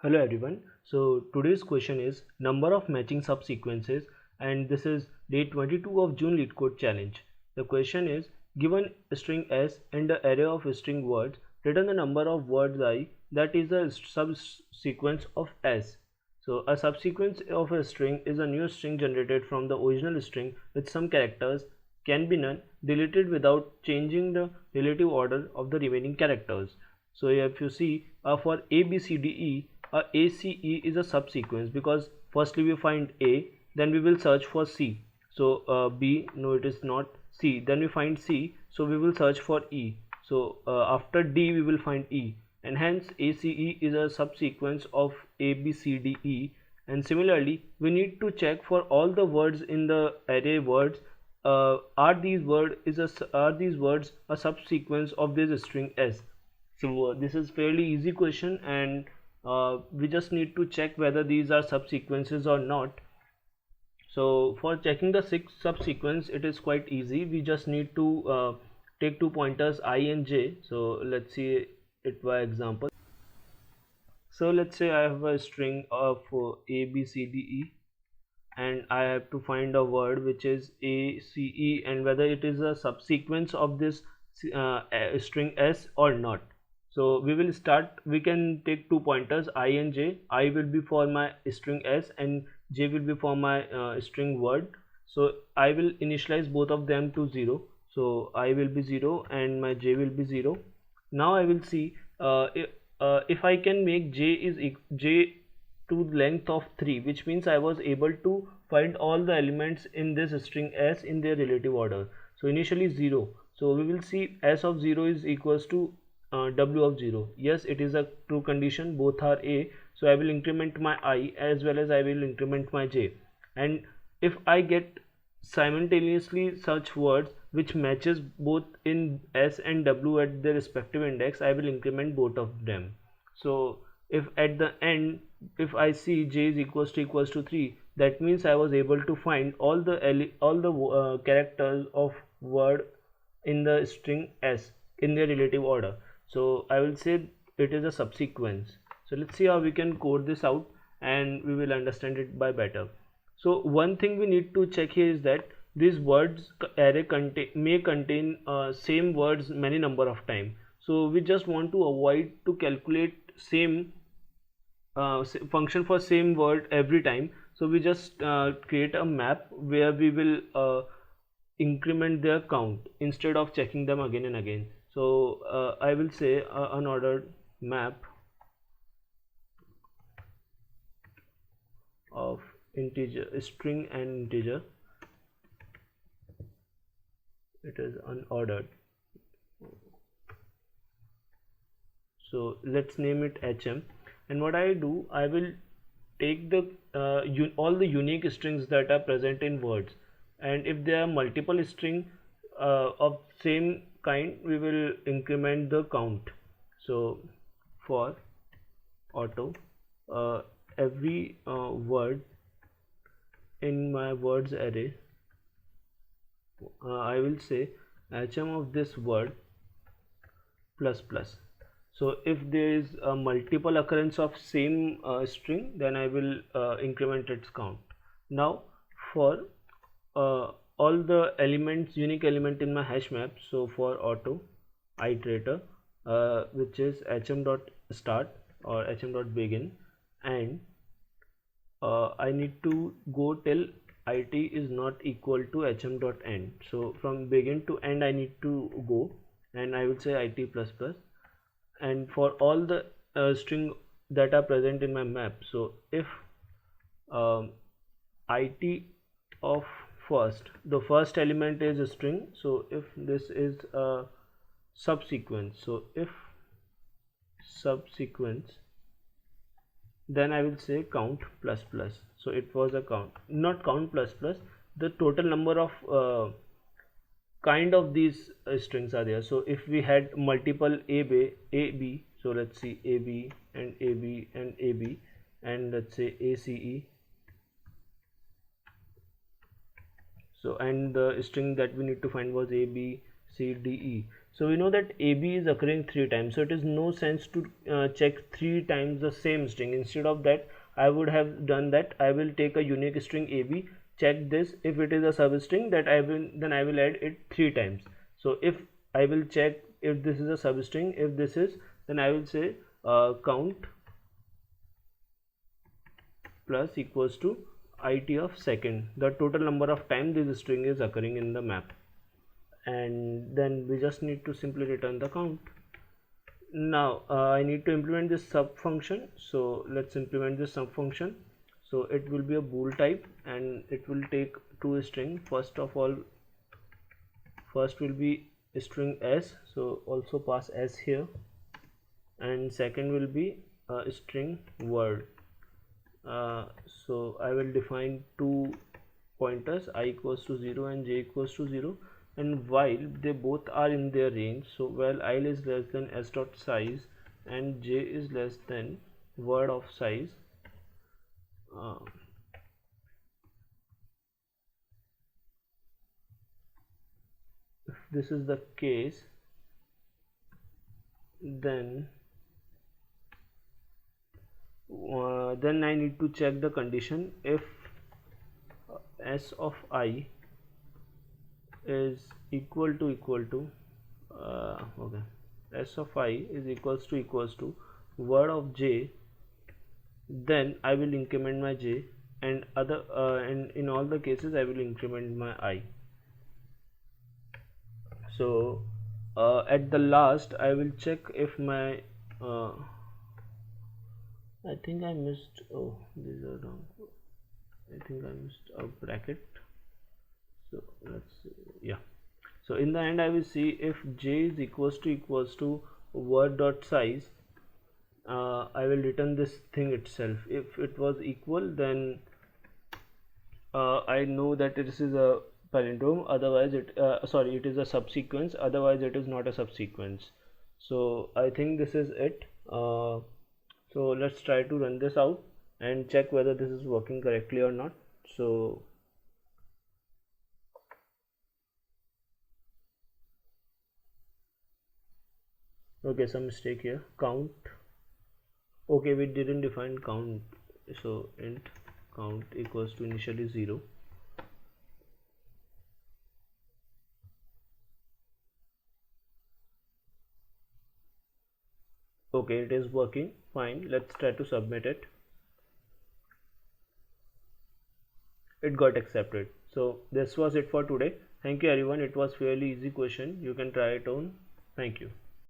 Hello everyone. So today's question is number of matching subsequences, and this is day 22 of June LeetCode challenge. The question is given a string S and the array of string words, return the number of words I that is a subsequence of S. So a subsequence of a string is a new string generated from the original string with some characters, can be none, deleted without changing the relative order of the remaining characters. So if you see for A, B, C, D, E, A, C, E is a subsequence because firstly we find A, then we will search for C. So B, no it is not. C, then we find C, so we will search for E. So after D we will find E, and hence A, C, E is a subsequence of A, B, C, D, E. And similarly we need to check for all the words in the array words, are these words a subsequence of this string S. So this is fairly easy question, and we just need to check whether these are subsequences or not. So for checking the six subsequence, it is quite easy. We just need to take two pointers I and J. So let's see it by example. So let's say I have a string of A, B, C, D, E, and I have to find a word which is A, C, E, and whether it is a subsequence of this string S or not. So we can take two pointers I and J. I will be for my string S and J will be for my string word. So I will initialize both of them to 0. So I will be 0 and my J will be 0. Now I will see if I can make J to length of 3, which means I was able to find all the elements in this string S in their relative order. So initially 0, so we will see S of 0 is equals to W of 0. Yes, it is a true condition, both are A, so I will increment my I as well as I will increment my J. And if I get simultaneously such words which matches both in S and W at their respective index, I will increment both of them. So if at the end, if I see J is equals to 3, that means I was able to find all the characters of word in the string S in their relative order. So I will say it is a subsequence. So let's see how we can code this out and we will understand it by better. So one thing we need to check here is that these words array may contain same words many number of time. So we just want to avoid to calculate same function for same word every time. So we just create a map where we will increment their count instead of checking them again and again. So I will say unordered map of integer string and integer. It is unordered, so let's name it HM. And what I do, I will take the all the unique strings that are present in words, and if there are multiple string of same kind, we will increment the count. So for auto, every word in my words array, I will say HM of this word plus plus. So if there is a multiple occurrence of same string, then I will increment its count. Now for all the elements, unique element in my hash map, so for auto iterator, which is hm dot start or hm dot begin, and I need to go till it is not equal to hm dot end. So from begin to end I need to go, and I will say it plus plus. And for all the string that are present in my map, so if um, it of the first element is a string, so if this is a subsequence, so if subsequence, then I will say count plus plus. So it was a count, not count plus plus, the total number of kind of these strings are there. So if we had multiple AB, so let's see AB and AB and AB, and let's say ACE. So and the string that we need to find was ABCDE. So we know that AB is occurring 3 times, so it is no sense to check 3 times the same string. Instead of that, I would have done that I will take a unique string AB, check this, if it is a substring, that I will add it 3 times. So if I will check if this is a substring, if this is, then I will say count plus equals to it of second, the total number of times this string is occurring in the map, and then we just need to simply return the count. Now I need to implement this sub function, so let's implement this sub function. So it will be a bool type and it will take two string. First of all, first will be string s, so also pass s here, and second will be a string word. So I will define two pointers, I equals to 0 and j equals to 0, and while they both are in their range, so while I is less than s dot size and j is less than word of size, if this is the case, then I need to check the condition. If s of I is equal to okay, s of I is equals to word of j, then I will increment my j, and and in all the cases I will increment my I. So at the last I will check if my I think I missed, oh, these are wrong, I think I missed a bracket, so let's see. Yeah, so in the end I will see if j is equals to word dot size, I will return this thing itself. If it was equal, then I know that this is a palindrome, otherwise it is a subsequence, otherwise it is not a subsequence. So I think this is it. So let's try to run this out and check whether this is working correctly or not. So okay, some mistake here, count, okay, we didn't define count, so int count equals to initially 0. Okay, it is working fine. Let's try to submit it. It got accepted. So this was it for today. Thank you everyone. It was fairly easy question. You can try it on. Thank you.